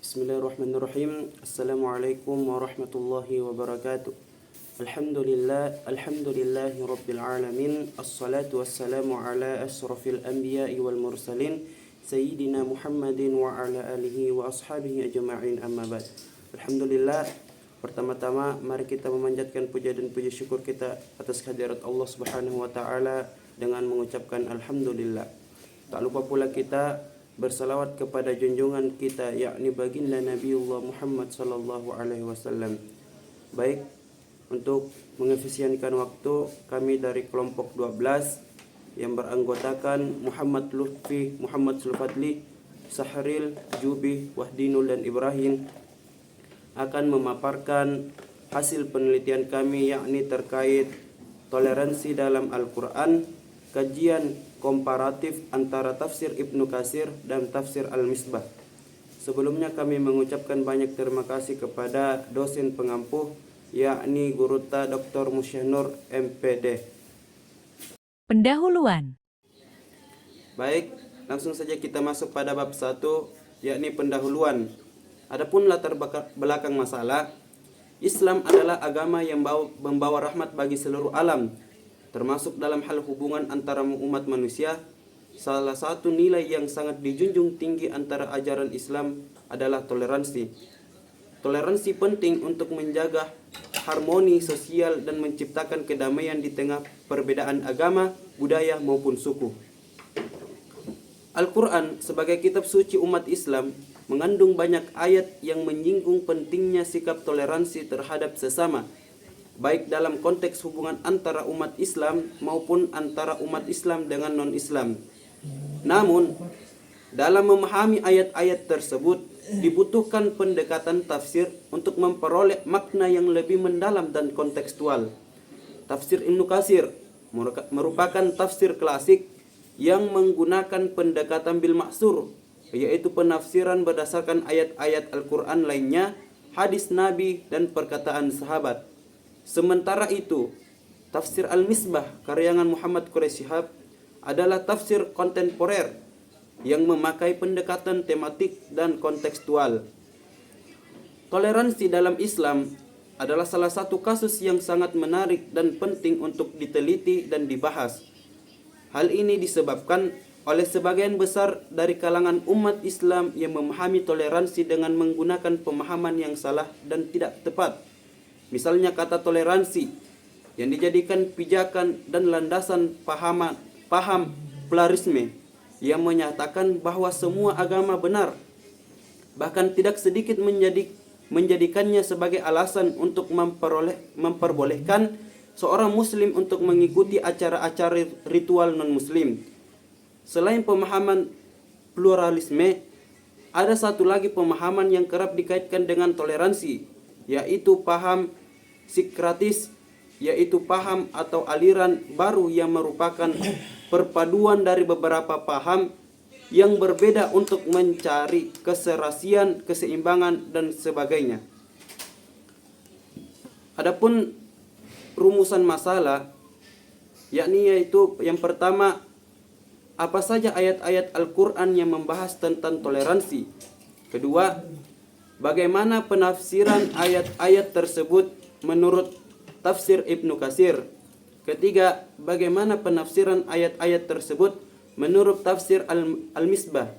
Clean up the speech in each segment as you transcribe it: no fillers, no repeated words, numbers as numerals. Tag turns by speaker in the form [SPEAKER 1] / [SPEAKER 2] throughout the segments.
[SPEAKER 1] Bismillahirrahmanirrahim. Assalamualaikum warahmatullahi wabarakatuh. Alhamdulillahi rabbil alamin. Assalatu wassalamu ala asrafil anbiya'i wal mursalin Sayyidina Muhammadin wa ala alihi wa ashabihi ajma'in, amma ba'd. Alhamdulillah, pertama-tama mari kita memanjatkan puja dan puji syukur kita atas kehadirat Allah Subhanahu wa taala dengan mengucapkan alhamdulillah. Tak lupa pula kita bersalawat kepada junjungan kita, yakni baginda Nabiullah Muhammad sallallahu alaihi wasallam. Baik, untuk mengefisienkan waktu, kami dari kelompok 12 yang beranggotakan Muhammad Lutfi, Muhammad Sulfadli, Sahril, Jubi, Wahdinul dan Ibrahim akan memaparkan hasil penelitian kami, yakni terkait toleransi dalam Al-Quran, kajian komparatif antara tafsir Ibnu Katsir dan tafsir Al-Misbah. Sebelumnya kami mengucapkan banyak terima kasih kepada dosen pengampuh, yakni Guruta Dr. Musyanur MPD.
[SPEAKER 2] Pendahuluan.
[SPEAKER 1] Baik, langsung saja kita masuk pada bab 1, yakni pendahuluan. Adapun latar belakang masalah, Islam adalah agama yang membawa rahmat bagi seluruh alam, termasuk dalam hal hubungan antara umat manusia. Salah satu nilai yang sangat dijunjung tinggi antara ajaran Islam adalah toleransi. Toleransi penting untuk menjaga harmoni sosial dan menciptakan kedamaian di tengah perbedaan agama, budaya maupun suku. Al-Quran sebagai kitab suci umat Islam mengandung banyak ayat yang menyinggung pentingnya sikap toleransi terhadap sesama, baik dalam konteks hubungan antara umat Islam maupun antara umat Islam dengan non-Islam. Namun, dalam memahami ayat-ayat tersebut dibutuhkan pendekatan tafsir untuk memperoleh makna yang lebih mendalam dan kontekstual. Tafsir Ibnu Katsir merupakan tafsir klasik yang menggunakan pendekatan bil maksur, yaitu penafsiran berdasarkan ayat-ayat Al-Quran lainnya, hadis Nabi dan perkataan sahabat. Sementara itu, tafsir Al-Misbah karyangan Muhammad Quraish Shihab adalah tafsir kontemporer yang memakai pendekatan tematik dan kontekstual. Toleransi dalam Islam adalah salah satu kasus yang sangat menarik dan penting untuk diteliti dan dibahas. Hal ini disebabkan oleh sebagian besar dari kalangan umat Islam yang memahami toleransi dengan menggunakan pemahaman yang salah dan tidak tepat. Misalnya kata toleransi yang dijadikan pijakan dan landasan paham pluralisme yang menyatakan bahwa semua agama benar, bahkan tidak sedikit menjadikannya sebagai alasan untuk memperbolehkan seorang muslim untuk mengikuti acara-acara ritual non-muslim. Selain pemahaman pluralisme, ada satu lagi pemahaman yang kerap dikaitkan dengan toleransi, yaitu paham Sokratis, yaitu paham atau aliran baru yang merupakan perpaduan dari beberapa paham yang berbeda untuk mencari keserasian, keseimbangan, dan sebagainya. Adapun rumusan masalah, yakni yaitu yang pertama, apa saja ayat-ayat Al-Quran yang membahas tentang toleransi. Kedua, bagaimana penafsiran ayat-ayat tersebut menurut tafsir Ibnu Katsir. Ketiga, bagaimana penafsiran ayat-ayat tersebut menurut tafsir Al-Misbah.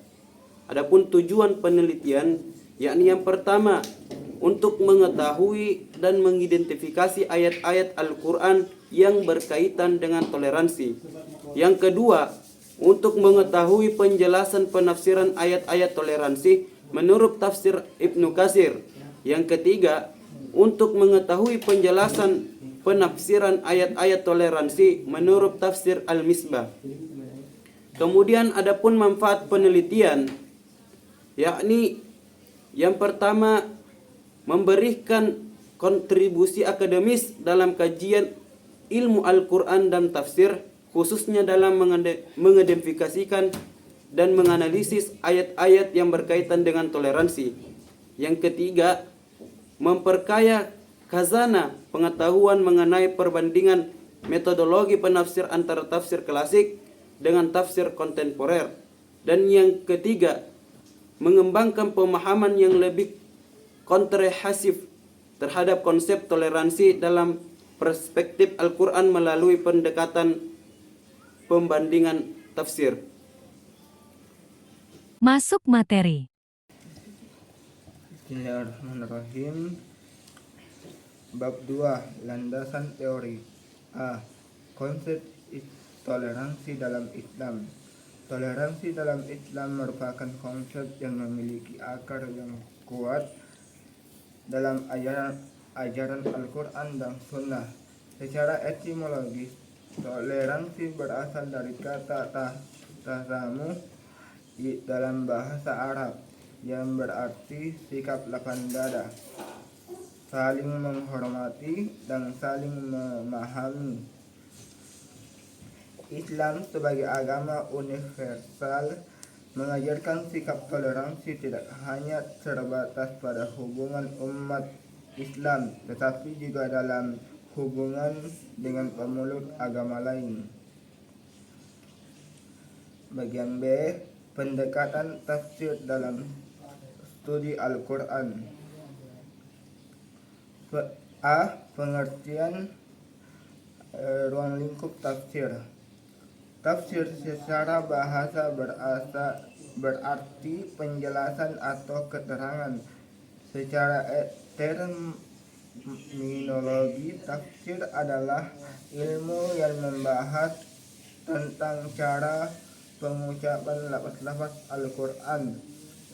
[SPEAKER 1] Adapun tujuan penelitian, yakni yang pertama, untuk mengetahui dan mengidentifikasi ayat-ayat Al-Quran yang berkaitan dengan toleransi. Yang kedua, untuk mengetahui penjelasan penafsiran ayat-ayat toleransi menurut tafsir Ibnu Katsir. Yang ketiga, untuk mengetahui penjelasan penafsiran ayat-ayat toleransi menurut tafsir Al-Misbah. Kemudian adapun manfaat penelitian, yakni yang pertama, memberikan kontribusi akademis dalam kajian ilmu Al-Quran dan tafsir, khususnya dalam mengidentifikasikan dan menganalisis ayat-ayat yang berkaitan dengan toleransi. Yang ketiga, memperkaya khazanah pengetahuan mengenai perbandingan metodologi penafsir antara tafsir klasik dengan tafsir kontemporer. Dan yang ketiga, mengembangkan pemahaman yang lebih komprehensif terhadap konsep toleransi dalam perspektif Al-Quran melalui pendekatan pembandingan tafsir.
[SPEAKER 2] Masuk materi.
[SPEAKER 3] Bismillahirrahmanirrahim. Bab 2. Landasan teori. A. Konsep toleransi dalam Islam. Toleransi dalam Islam merupakan konsep yang memiliki akar yang kuat dalam ajaran Al-Quran dan Sunnah. Secara etimologis, toleransi berasal dari kata tasamuh dalam bahasa Arab yang berarti sikap lapang dada, saling menghormati dan saling memahami. Islam sebagai agama universal mengajarkan sikap toleransi tidak hanya terbatas pada hubungan umat Islam, tetapi juga dalam hubungan dengan pemeluk agama lain. Bagian B. Pendekatan tafsir dalam studi Al-Quran. A. Pengertian ruang lingkup tafsir. Tafsir secara bahasa berarti penjelasan atau keterangan. Secara terminologi, tafsir adalah ilmu yang membahas tentang cara pengucapan lafaz-lafaz Al-Quran,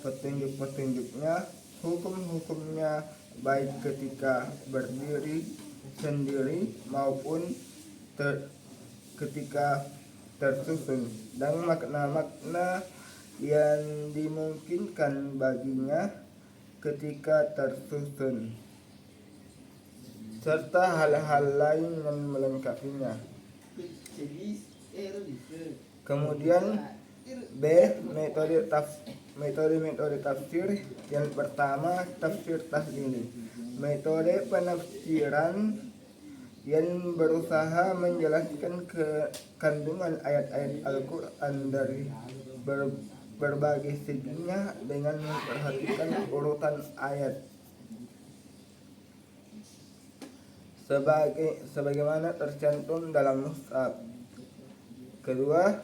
[SPEAKER 3] petunjuk-petunjuknya, hukum-hukumnya, baik ketika berdiri sendiri maupun ketika tersusun, dan makna-makna yang dimungkinkan baginya ketika tersusun, serta hal-hal lain yang melengkapinya. Kemudian B. Metode tafsir. Yang pertama, tafsir tahlili. Metode penafsiran yang berusaha menjelaskan kandungan ayat-ayat Al-Quran dari berbagai seginya dengan memperhatikan urutan ayat sebagaimana tercantum dalam mushaf. Kedua,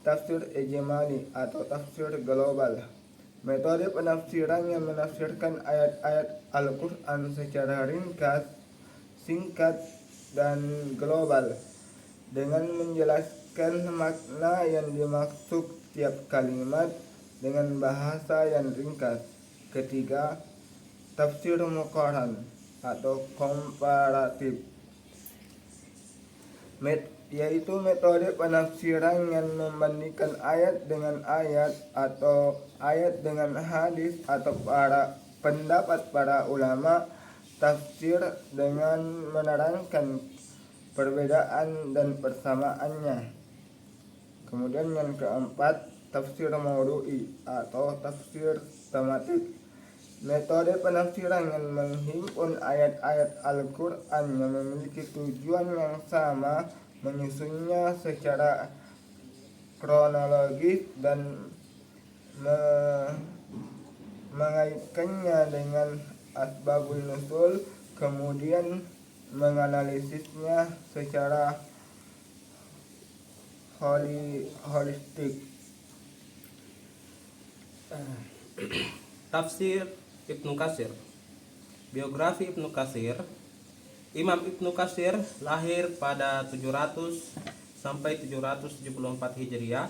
[SPEAKER 3] tafsir ijmali atau tafsir global. Metode penafsiran yang menafsirkan ayat-ayat Al-Quran secara ringkas, singkat, dan global dengan menjelaskan makna yang dimaksud tiap kalimat dengan bahasa yang ringkas. Ketiga, tafsir muqaran atau komparatif, yaitu metode penafsiran yang membandingkan ayat dengan ayat atau ayat dengan hadis atau pendapat para ulama tafsir dengan menerangkan perbedaan dan persamaannya. Kemudian yang keempat, tafsir maudu'i atau tafsir tematik. Metode penafsiran yang menghimpun ayat-ayat Al-Quran yang memiliki tujuan yang sama, menyusunnya secara kronologis dan mengaitkannya dengan asbabul nuzul, kemudian menganalisisnya secara holistik.
[SPEAKER 4] Tafsir Ibnu Katsir. Biografi Ibnu Katsir. Imam Ibnu Katsir lahir pada 700 sampai 774 Hijriah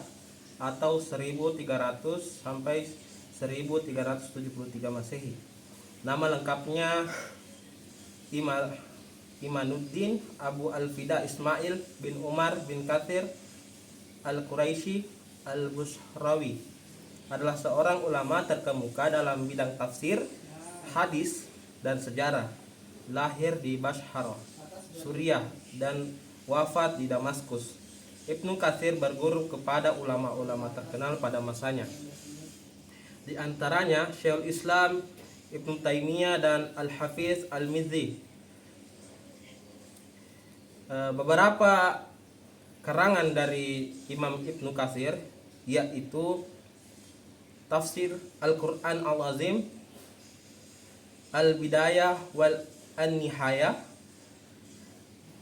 [SPEAKER 4] atau 1300 sampai 1373 Masehi. Nama lengkapnya Imanuddin Abu Al-Fida Ismail bin Umar bin Katsir Al-Quraisy Al-Bushrawi, adalah seorang ulama terkemuka dalam bidang tafsir, hadis, dan sejarah. Lahir di Bashrah, Suriah, dan wafat di Damaskus. Ibnu Katsir berguru kepada ulama-ulama terkenal pada masanya. Di antaranya Syekhul Islam Ibnu Taimiyah dan Al-Hafiz Al-Mizzi. Beberapa karangan dari Imam Ibnu Katsir yaitu Tafsir Al-Quran Al-Azim, Al-Bidayah wal An-Nihayah,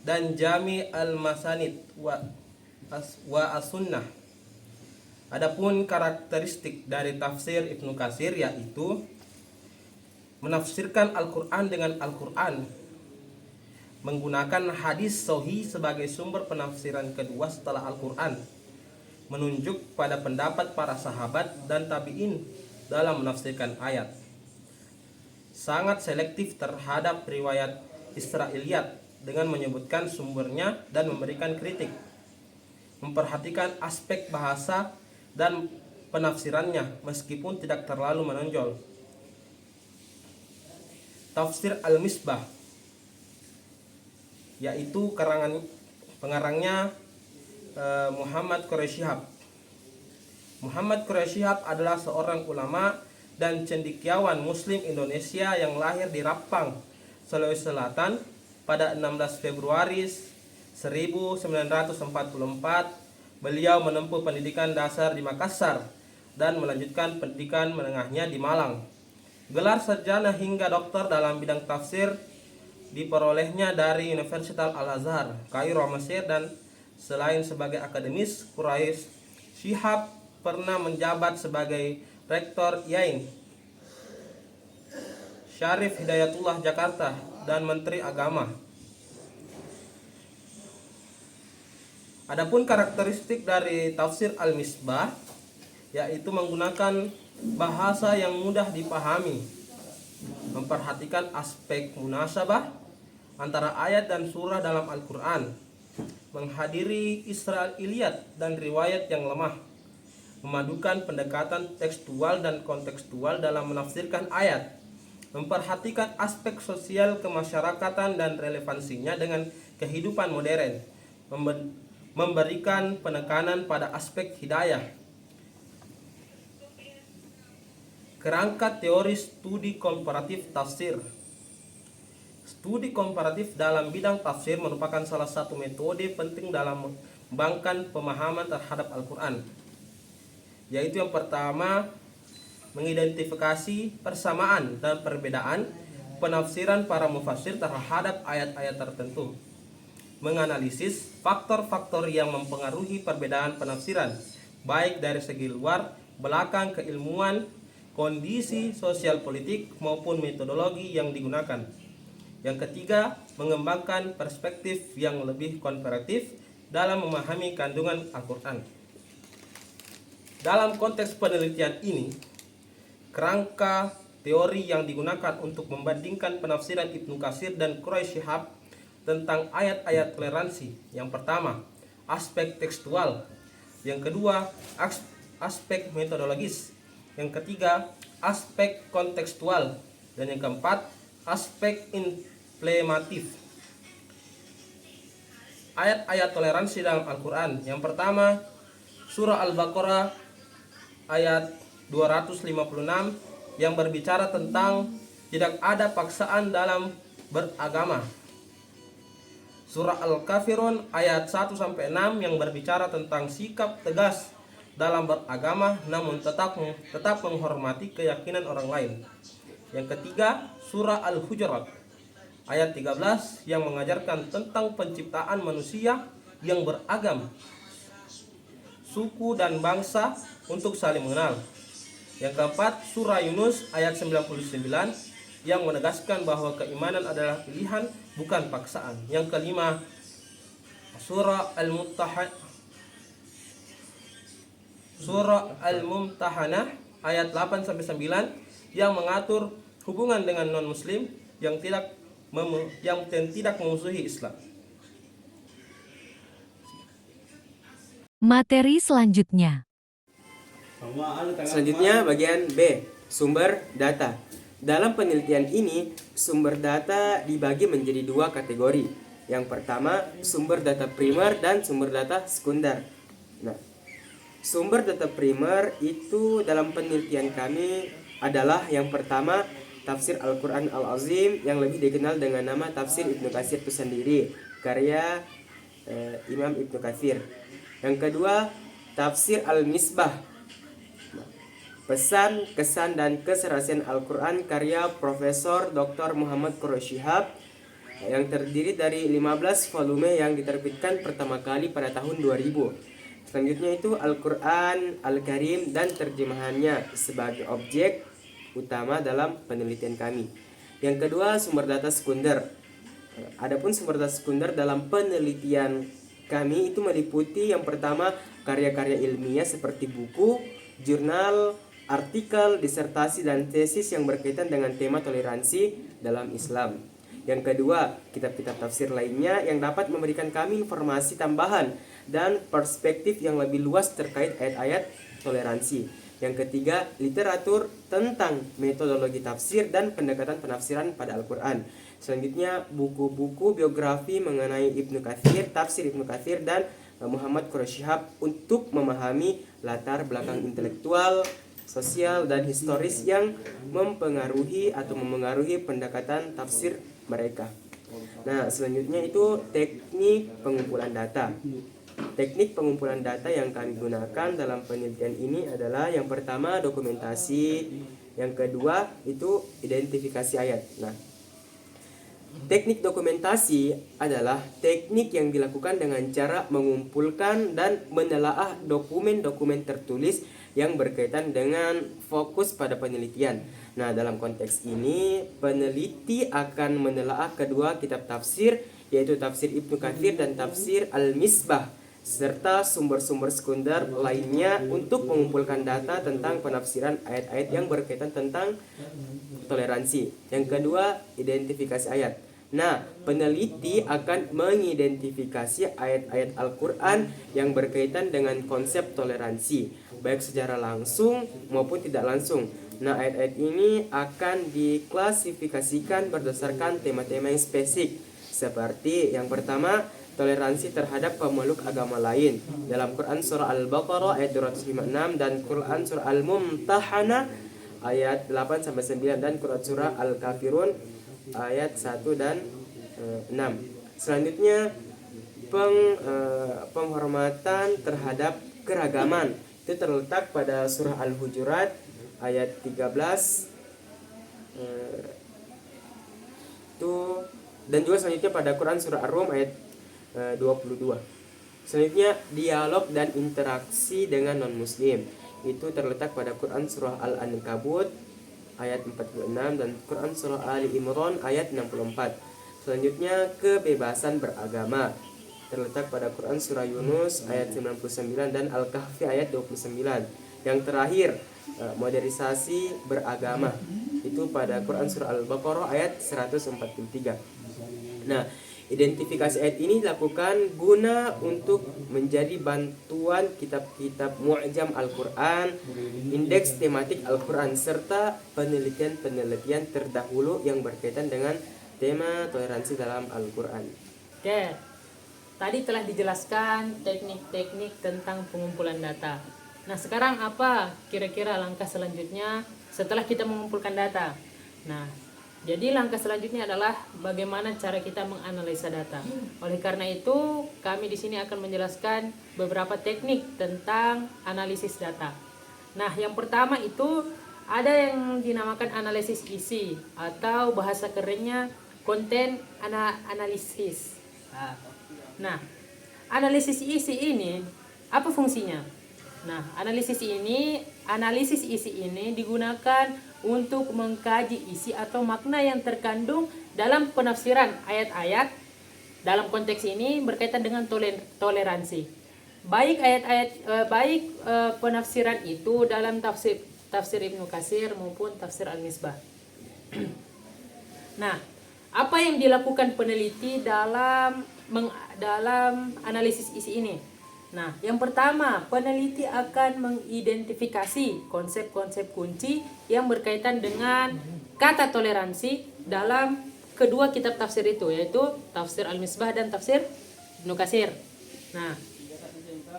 [SPEAKER 4] dan Jami Al-Masanid wa As-Sunnah. Adapun karakteristik dari tafsir Ibnu Katsir yaitu menafsirkan Al-Quran dengan Al-Quran, menggunakan hadis sahih sebagai sumber penafsiran kedua setelah Al-Quran, menunjuk pada pendapat para sahabat dan tabi'in dalam menafsirkan ayat, sangat selektif terhadap riwayat Israiliyat dengan menyebutkan sumbernya dan memberikan kritik, memperhatikan aspek bahasa dan penafsirannya meskipun tidak terlalu menonjol. Tafsir Al-Misbah yaitu pengarangnya Muhammad Quraish Shihab. Muhammad Quraish Shihab adalah seorang ulama dan cendekiawan Muslim Indonesia yang lahir di Rapang, Sulawesi Selatan pada 16 Februari 1944. Beliau menempuh pendidikan dasar di Makassar dan melanjutkan pendidikan menengahnya di Malang. Gelar sarjana hingga doktor dalam bidang tafsir diperolehnya dari Universitas Al-Azhar, Kairo, Mesir, dan selain sebagai akademis, Quraish Shihab pernah menjabat sebagai Rektor Yain Syarif Hidayatullah Jakarta dan Menteri Agama. Adapun karakteristik dari tafsir Al-Misbah yaitu menggunakan bahasa yang mudah dipahami, memperhatikan aspek munasabah antara ayat dan surah dalam Al-Quran, menghadiri Israiliyat dan riwayat yang lemah, memadukan pendekatan tekstual dan kontekstual dalam menafsirkan ayat, memperhatikan aspek sosial kemasyarakatan dan relevansinya dengan kehidupan modern, memberikan penekanan pada aspek hidayah. Kerangka teori studi komparatif tafsir. Studi komparatif dalam bidang tafsir merupakan salah satu metode penting dalam mengembangkan pemahaman terhadap Al-Quran, yaitu yang pertama, mengidentifikasi persamaan dan perbedaan penafsiran para mufassir terhadap ayat-ayat tertentu, menganalisis faktor-faktor yang mempengaruhi perbedaan penafsiran, baik dari segi luar, belakang, keilmuan, kondisi sosial politik, maupun metodologi yang digunakan. Yang ketiga, mengembangkan perspektif yang lebih komparatif dalam memahami kandungan Al-Quran. Dalam konteks penelitian ini, kerangka teori yang digunakan untuk membandingkan penafsiran Ibnu Katsir dan Quraish Shihab tentang ayat-ayat toleransi. Yang pertama, aspek tekstual. Yang kedua, aspek metodologis. Yang ketiga, aspek kontekstual. Dan yang keempat, aspek implementatif. Ayat-ayat toleransi dalam Al-Quran. Yang pertama, surah Al-Baqarah ayat 256 yang berbicara tentang tidak ada paksaan dalam beragama. Surah Al-Kafirun ayat 1-6 yang berbicara tentang sikap tegas dalam beragama namun tetap menghormati keyakinan orang lain. Yang ketiga, surah Al-Hujurat ayat 13 yang mengajarkan tentang penciptaan manusia yang beragam, suku dan bangsa untuk saling mengenal. Yang keempat, surah Yunus ayat 99 yang menegaskan bahwa keimanan adalah pilihan bukan paksaan. Yang kelima, surah Al-Mumtahanah ayat 8-9 yang mengatur hubungan dengan non-muslim yang tidak memusuhi Islam.
[SPEAKER 2] Materi selanjutnya.
[SPEAKER 1] Selanjutnya bagian B, sumber data. Dalam penelitian ini, sumber data dibagi menjadi dua kategori. Yang pertama, sumber data primer dan sumber data sekunder. Nah, sumber data primer itu dalam penelitian kami adalah yang pertama, tafsir Al-Quran Al-Azim yang lebih dikenal dengan nama tafsir Ibnu Katsir itu sendiri, karya Imam Ibnu Katsir. Yang kedua, tafsir Al-Misbah.
[SPEAKER 2] Pesan, Kesan, dan Keserasian Al-Quran karya Profesor Dr. Muhammad Quraish Shihab yang terdiri dari 15 volume yang diterbitkan pertama kali pada tahun 2000. Selanjutnya itu Al-Quran Al-Karim dan terjemahannya sebagai objek utama dalam penelitian kami. Yang kedua, sumber data sekunder. Adapun sumber data sekunder dalam penelitian kami itu meliputi yang pertama karya-karya ilmiah seperti buku, jurnal, artikel, disertasi, dan tesis yang berkaitan dengan tema toleransi dalam Islam. Yang kedua, kitab-kitab tafsir lainnya yang dapat memberikan kami informasi tambahan dan perspektif yang lebih luas terkait ayat-ayat toleransi. Yang ketiga, literatur tentang metodologi tafsir dan pendekatan penafsiran pada Al-Quran. Selanjutnya, buku-buku biografi mengenai Ibnu Katsir, tafsir Ibnu Katsir, dan Muhammad Quraish Shihab untuk memahami latar belakang intelektual, sosial, dan historis yang mempengaruhi pendekatan tafsir mereka. Nah, selanjutnya itu teknik pengumpulan data. Teknik pengumpulan data yang kami gunakan dalam penelitian ini adalah yang pertama dokumentasi, yang kedua itu identifikasi ayat. Nah, teknik dokumentasi adalah teknik yang dilakukan dengan cara mengumpulkan dan menelaah dokumen-dokumen tertulis yang berkaitan dengan fokus pada penelitian. Nah, dalam konteks ini, peneliti akan menelaah kedua kitab tafsir, yaitu tafsir Ibnu Katsir dan tafsir Al-Misbah, serta sumber-sumber sekunder lainnya untuk mengumpulkan data tentang penafsiran ayat-ayat yang berkaitan tentang toleransi. Yang kedua, identifikasi ayat. Nah, peneliti akan mengidentifikasi ayat-ayat Al-Quran yang berkaitan dengan konsep toleransi, baik secara langsung maupun tidak langsung. Nah, ayat-ayat ini akan diklasifikasikan berdasarkan tema-tema yang spesifik, seperti yang pertama, toleransi terhadap pemeluk agama lain. Dalam Quran surah Al-Baqarah ayat 256 dan Quran surah Al-Mumtahanah ayat 8-9 dan Quran surah Al-Kafirun ayat 1 dan 6. Selanjutnya penghormatan terhadap keragaman itu terletak pada surah Al-Hujurat ayat 13 dan juga selanjutnya pada Quran surah Ar-Rum ayat 22. Selanjutnya dialog dan interaksi dengan non-muslim itu terletak pada Quran surah Al-Ankabut ayat 46 dan Quran surah Ali Imran ayat 64. Selanjutnya kebebasan beragama terletak pada Quran surah Yunus ayat 99 dan Al-Kahfi ayat 29. Yang terakhir, modernisasi beragama itu pada Quran surah Al-Baqarah ayat 143. Nah, identifikasi ayat ini dilakukan guna untuk menjadi bantuan kitab-kitab mu'jam Al-Quran, indeks tematik Al-Quran, serta penelitian-penelitian terdahulu yang berkaitan dengan tema toleransi dalam Al-Quran.
[SPEAKER 5] Oke, tadi telah dijelaskan teknik-teknik tentang pengumpulan data. Nah, sekarang apa kira-kira langkah selanjutnya setelah kita mengumpulkan data? Nah, jadi langkah selanjutnya adalah bagaimana cara kita menganalisa data. Oleh karena itu, kami di sini akan menjelaskan beberapa teknik tentang analisis data. Nah, yang pertama itu ada yang dinamakan analisis isi atau bahasa kerennya content analisis. Nah, analisis isi ini apa fungsinya? Nah, analisis isi ini digunakan untuk mengkaji isi atau makna yang terkandung dalam penafsiran ayat-ayat. Dalam konteks ini berkaitan dengan toleransi. Baik penafsiran itu dalam tafsir Ibnu Katsir maupun tafsir Al-Misbah. Nah, apa yang dilakukan peneliti dalam analisis isi ini? Nah, yang pertama, peneliti akan mengidentifikasi konsep-konsep kunci yang berkaitan dengan kata toleransi dalam kedua kitab tafsir itu, yaitu tafsir Al-Misbah dan tafsir Ibnu Katsir. Nah,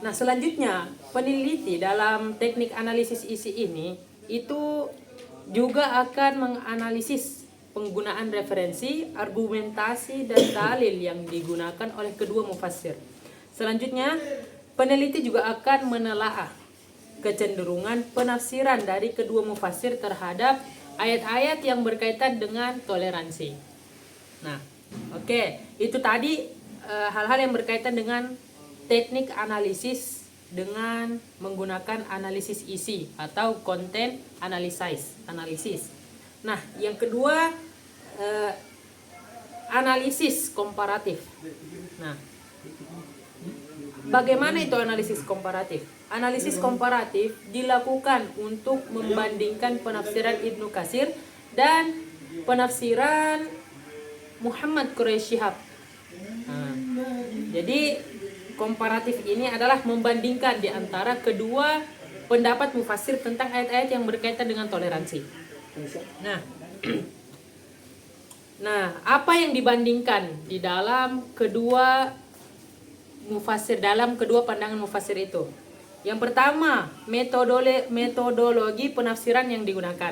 [SPEAKER 5] selanjutnya peneliti dalam teknik analisis isi ini itu juga akan menganalisis penggunaan referensi, argumentasi, dan dalil yang digunakan oleh kedua mufassir. Selanjutnya, peneliti juga akan menelaah kecenderungan penafsiran dari kedua mufassir terhadap ayat-ayat yang berkaitan dengan toleransi. Nah, oke, itu tadi hal-hal yang berkaitan dengan teknik analisis dengan menggunakan analisis isi atau content analisis. Nah, yang kedua analisis komparatif. Nah, bagaimana itu analisis komparatif? Analisis komparatif dilakukan untuk membandingkan penafsiran Ibnu Katsir dan penafsiran Muhammad Quraisy Shihab. Nah, jadi komparatif ini adalah membandingkan di antara kedua pendapat mufassir tentang ayat-ayat yang berkaitan dengan toleransi. Nah, apa yang dibandingkan di dalam kedua mufassir, dalam kedua pandangan mufassir itu? Yang pertama, metodologi penafsiran yang digunakan.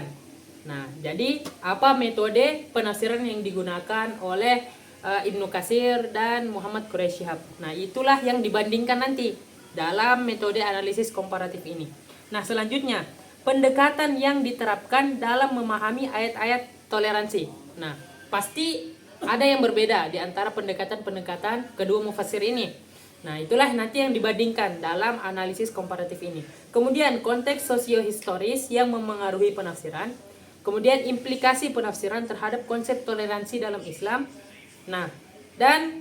[SPEAKER 5] Nah, jadi apa metode penafsiran yang digunakan oleh Ibnu Katsir dan Muhammad Quraisy Shihab? Nah, itulah yang dibandingkan nanti dalam metode analisis komparatif ini. Nah, selanjutnya, pendekatan yang diterapkan dalam memahami ayat-ayat toleransi. Nah, pasti ada yang berbeda di antara pendekatan-pendekatan kedua mufassir ini. Nah, itulah nanti yang dibandingkan dalam analisis komparatif ini. Kemudian konteks sosiohistoris yang memengaruhi penafsiran. Kemudian implikasi penafsiran terhadap konsep toleransi dalam Islam. Nah, dan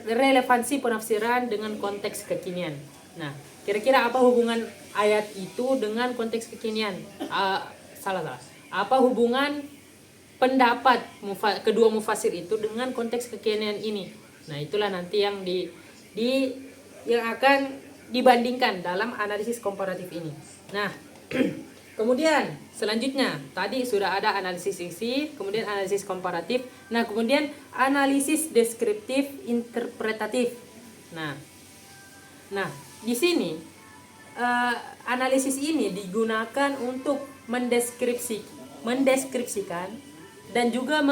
[SPEAKER 5] relevansi penafsiran dengan konteks kekinian. Nah, kira-kira apa hubungan ayat itu dengan konteks kekinian? Salah. Apa hubungan pendapat kedua mufassir itu dengan konteks kekinian ini? Nah, itulah nanti yang yang akan dibandingkan dalam analisis komparatif ini. Nah, kemudian selanjutnya tadi sudah ada analisis isi, kemudian analisis komparatif. Nah, kemudian analisis deskriptif interpretatif. Nah, di sini analisis ini digunakan untuk mendeskripsikan dan juga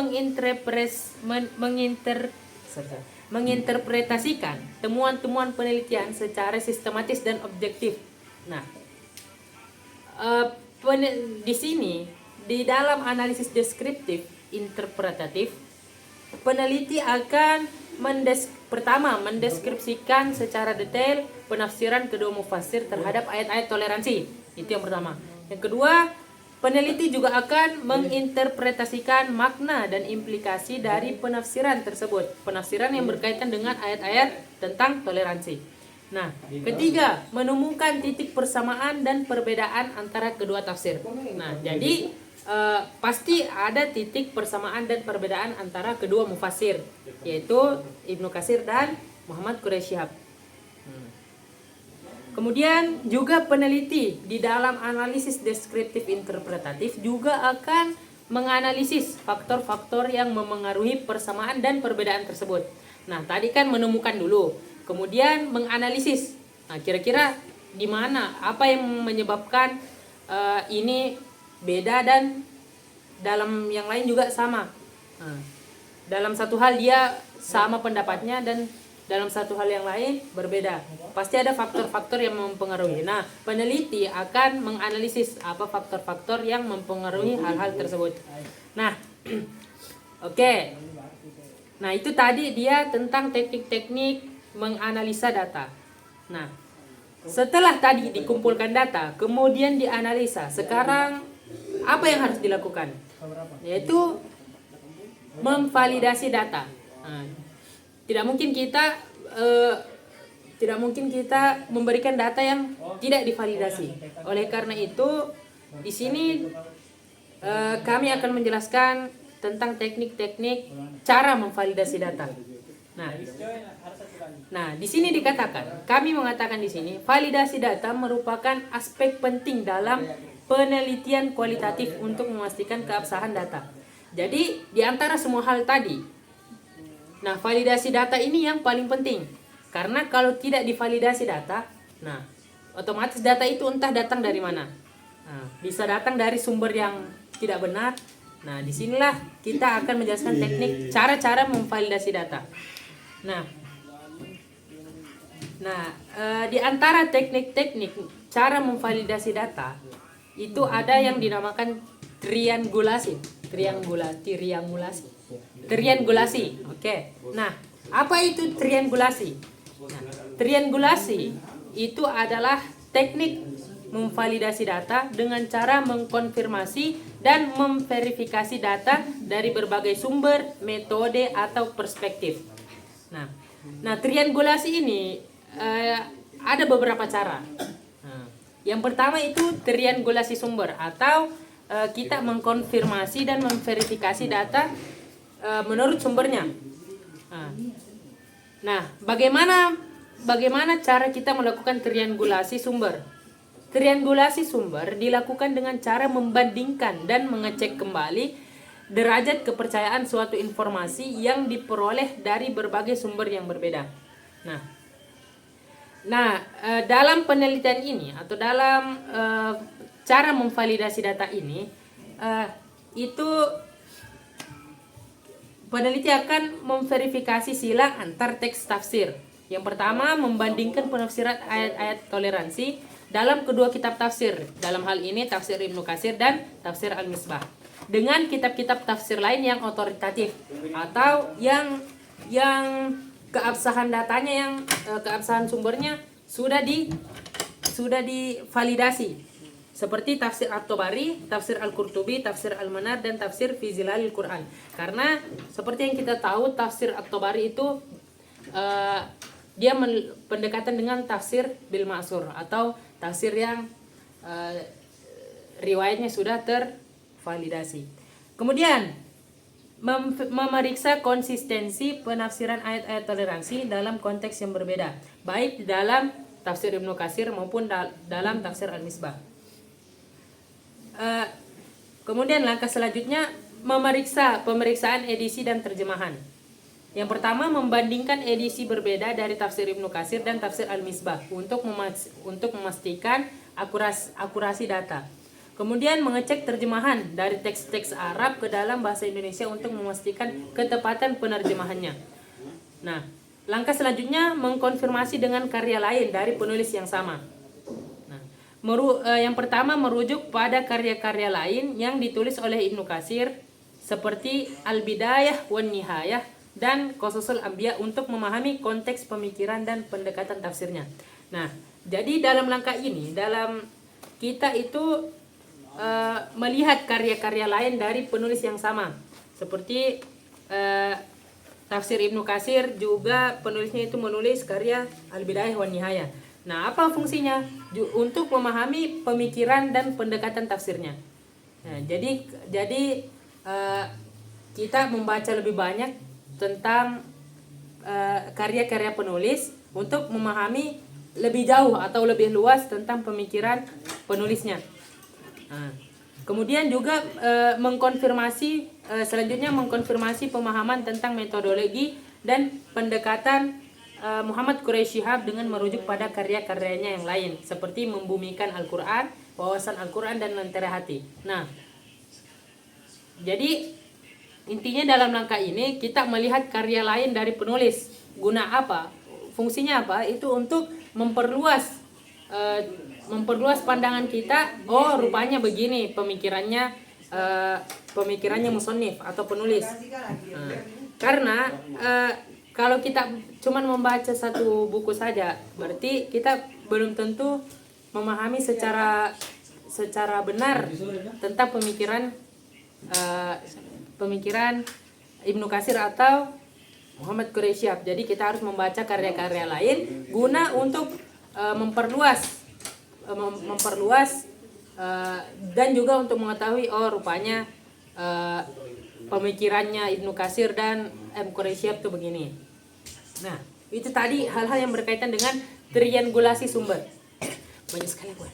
[SPEAKER 5] menginterpretasikan temuan-temuan penelitian secara sistematis dan objektif. Nah, di sini di dalam analisis deskriptif interpretatif, peneliti akan pertama mendeskripsikan secara detail penafsiran kedua mufassir terhadap ayat-ayat toleransi. Itu yang pertama. Yang kedua, peneliti juga akan menginterpretasikan makna dan implikasi dari penafsiran tersebut. Penafsiran yang berkaitan dengan ayat-ayat tentang toleransi. Nah, ketiga, menemukan titik persamaan dan perbedaan antara kedua tafsir. Nah, jadi pasti ada titik persamaan dan perbedaan antara kedua mufassir, yaitu Ibnu Katsir dan Muhammad Quraisy Shihab. Kemudian juga peneliti di dalam analisis deskriptif interpretatif juga akan menganalisis faktor-faktor yang memengaruhi persamaan dan perbedaan tersebut. Nah, tadi kan menemukan dulu, kemudian menganalisis. Nah, kira-kira di mana, apa yang menyebabkan ini beda dan dalam yang lain juga sama. Nah, dalam satu hal dia sama pendapatnya dan dalam satu hal yang lain berbeda. Pasti ada faktor-faktor yang mempengaruhi. Nah, peneliti akan menganalisis apa faktor-faktor yang mempengaruhi hal-hal tersebut. Nah, oke. Nah, itu tadi dia tentang teknik-teknik menganalisa data. Nah, setelah tadi dikumpulkan data, kemudian dianalisa. Sekarang apa yang harus dilakukan? Yaitu memvalidasi data. Nah, tidak mungkin kita memberikan data yang tidak divalidasi. Oleh karena itu, di sini kami akan menjelaskan tentang teknik-teknik cara memvalidasi data. Nah, di sini dikatakan, kami mengatakan di sini, validasi data merupakan aspek penting dalam penelitian kualitatif untuk memastikan keabsahan data. Jadi, di antara semua hal tadi, nah, validasi data ini yang paling penting. Karena kalau tidak divalidasi data, nah, otomatis data itu entah datang dari mana. Nah, bisa datang dari sumber yang tidak benar. Nah, disinilah kita akan menjelaskan teknik cara-cara memvalidasi data. Nah, di antara teknik-teknik cara memvalidasi data itu ada yang dinamakan triangulasi. Oke. Nah, apa itu triangulasi? Nah, triangulasi itu adalah teknik memvalidasi data dengan cara mengkonfirmasi dan memverifikasi data dari berbagai sumber, metode atau perspektif. Nah, triangulasi ini ada beberapa cara. Nah, yang pertama itu triangulasi sumber atau kita mengkonfirmasi dan memverifikasi data menurut sumbernya. Nah, bagaimana cara kita melakukan triangulasi sumber? Triangulasi sumber dilakukan dengan cara membandingkan dan mengecek kembali derajat kepercayaan suatu informasi yang diperoleh dari berbagai sumber yang berbeda. Nah, dalam penelitian ini atau dalam cara memvalidasi data ini, itu peneliti akan memverifikasi silang antar teks tafsir. Yang pertama, membandingkan penafsiran ayat-ayat toleransi dalam kedua kitab tafsir. Dalam hal ini tafsir Ibnu Katsir dan tafsir Al-Misbah dengan kitab-kitab tafsir lain yang otoritatif atau yang keabsahan datanya, yang keabsahan sumbernya sudah divalidasi, seperti tafsir At-Tabari, tafsir Al-Qurtubi, tafsir Al-Manar, dan tafsir Fi Zilalil Quran. Karena seperti yang kita tahu, tafsir At-Tabari itu dia pendekatan dengan tafsir bil ma'sur atau tafsir yang riwayatnya sudah tervalidasi. Kemudian memeriksa konsistensi penafsiran ayat-ayat toleransi dalam konteks yang berbeda, baik dalam tafsir Ibnu Katsir maupun dalam tafsir Al-Misbah. Kemudian langkah selanjutnya pemeriksaan edisi dan terjemahan. Yang pertama, membandingkan edisi berbeda dari tafsir Ibnu Katsir dan tafsir Al-Misbah untuk memastikan akurasi data. Kemudian mengecek terjemahan dari teks-teks Arab ke dalam bahasa Indonesia untuk memastikan ketepatan penerjemahannya. Nah, langkah selanjutnya mengkonfirmasi dengan karya lain dari penulis yang sama. Yang pertama, merujuk pada karya-karya lain yang ditulis oleh Ibnu Katsir seperti Al-Bidayah wan Nihayah dan Qasasul Anbiya untuk memahami konteks pemikiran dan pendekatan tafsirnya. Nah, jadi dalam langkah ini, dalam kita itu melihat karya-karya lain dari penulis yang sama, seperti tafsir Ibnu Katsir juga penulisnya itu menulis karya Al-Bidayah wan Nihayah. Nah, apa fungsinya? Untuk memahami pemikiran dan pendekatan tafsirnya. Nah, jadi kita membaca lebih banyak tentang karya-karya penulis untuk memahami lebih jauh atau lebih luas tentang pemikiran penulisnya. Nah, kemudian juga selanjutnya mengkonfirmasi pemahaman tentang metodologi dan pendekatan Muhammad Quraisy Shihab dengan merujuk pada karya-karyanya yang lain seperti Membumikan Al-Quran, Wawasan Al-Quran, dan Lentera Hati. Nah, jadi intinya dalam langkah ini kita melihat karya lain dari penulis. Guna apa? Fungsinya apa? Itu untuk memperluas pandangan kita. Oh, rupanya begini pemikirannya musannif atau penulis. Karena kalau kita cuma membaca satu buku saja, berarti kita belum tentu memahami secara benar tentang pemikiran Ibnu Katsir atau Muhammad Quraisy Shihab. Jadi kita harus membaca karya-karya lain guna untuk memperluas dan juga untuk mengetahui rupanya pemikirannya Ibnu Katsir dan Quraisy Shihab itu begini. Nah, itu tadi hal-hal yang berkaitan dengan triangulasi sumber. Banyak sekali buat.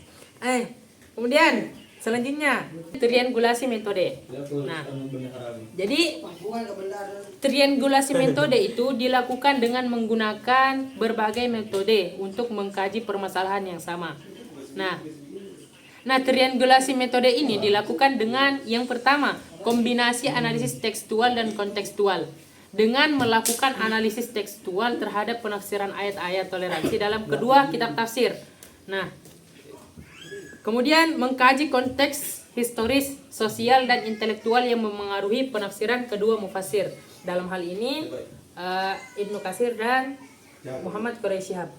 [SPEAKER 5] Kemudian selanjutnya triangulasi metode. Nah, jadi triangulasi metode itu dilakukan dengan menggunakan berbagai metode untuk mengkaji permasalahan yang sama. Nah, triangulasi metode ini dilakukan dengan yang pertama, kombinasi analisis tekstual dan kontekstual. Dengan melakukan analisis tekstual terhadap penafsiran ayat-ayat toleransi dalam kedua kitab tafsir. Nah, Kemudian mengkaji konteks historis, sosial, dan intelektual yang memengaruhi penafsiran kedua mufassir. Dalam hal ini Ibnu Katsir dan Muhammad Quraisy Shihab.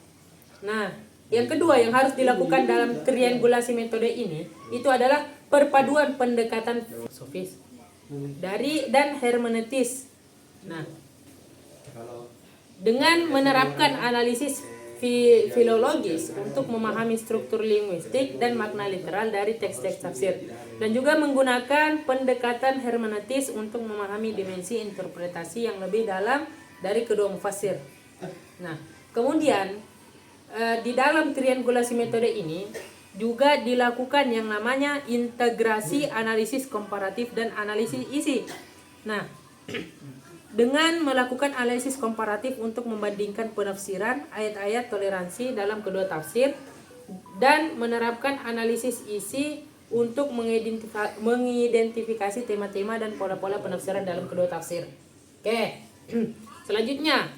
[SPEAKER 5] Nah, yang kedua yang harus dilakukan dalam triangulasi metode ini itu adalah perpaduan pendekatan filosofis dan hermeneutis. Nah, dengan menerapkan analisis filologis untuk memahami struktur linguistik dan makna literal dari teks-teks tafsir, dan juga menggunakan pendekatan hermeneutis untuk memahami dimensi interpretasi yang lebih dalam dari kedua mufassir. Nah, kemudian di dalam triangulasi metode ini juga dilakukan yang namanya integrasi analisis komparatif dan analisis isi. Nah, dengan melakukan analisis komparatif untuk membandingkan penafsiran ayat-ayat toleransi dalam kedua tafsir dan menerapkan analisis isi untuk mengidentifikasi tema-tema dan pola-pola penafsiran dalam kedua tafsir. Oke. Selanjutnya,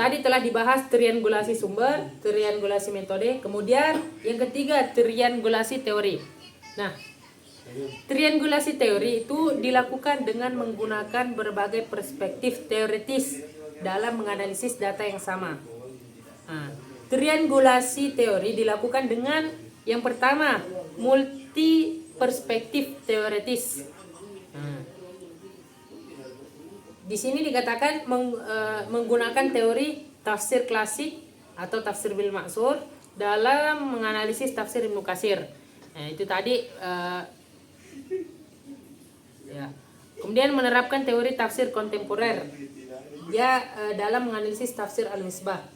[SPEAKER 5] tadi telah dibahas triangulasi sumber, triangulasi metode, kemudian yang ketiga triangulasi teori. Nah, triangulasi teori itu dilakukan dengan menggunakan berbagai perspektif teoritis dalam menganalisis data yang sama. Nah, triangulasi teori dilakukan dengan yang pertama multi perspektif teoritis. Nah, di sini dikatakan menggunakan teori tafsir klasik atau tafsir bil ma'sur dalam menganalisis tafsir Ibnu Katsir. Nah, itu tadi ya. Kemudian menerapkan teori tafsir kontemporer dalam menganalisis tafsir Al-Misbah.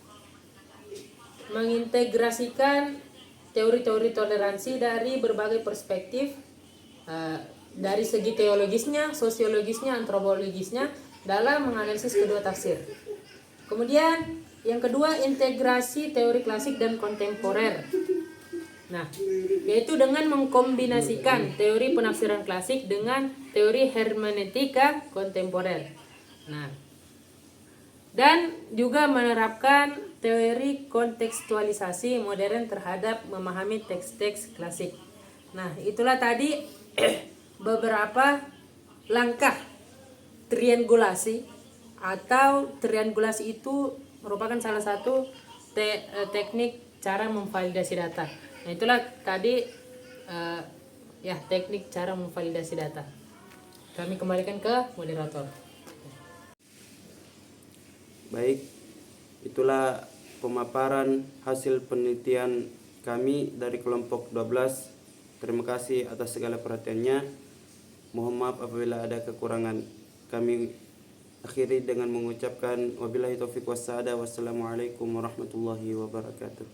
[SPEAKER 5] Mengintegrasikan teori-teori toleransi dari berbagai perspektif dari segi teologisnya, sosiologisnya, antropologisnya dalam menganalisis kedua tafsir. Kemudian yang kedua integrasi teori klasik dan kontemporer. Nah, yaitu dengan mengkombinasikan teori penafsiran klasik dengan teori hermeneutika kontemporer. Nah, dan juga menerapkan teori kontekstualisasi modern terhadap memahami teks-teks klasik. Nah, itulah tadi beberapa langkah triangulasi, atau triangulasi itu merupakan salah satu teknik cara memvalidasi data. Nah, itulah tadi teknik cara memvalidasi data. Kami kembalikan ke moderator.
[SPEAKER 1] Baik, itulah pemaparan hasil penelitian kami dari kelompok 12. Terima kasih atas segala perhatiannya. Mohon maaf apabila ada kekurangan. Kami akhiri dengan mengucapkan wabillahi taufiq wassalam. Wassalamualaikum warahmatullahi wabarakatuh.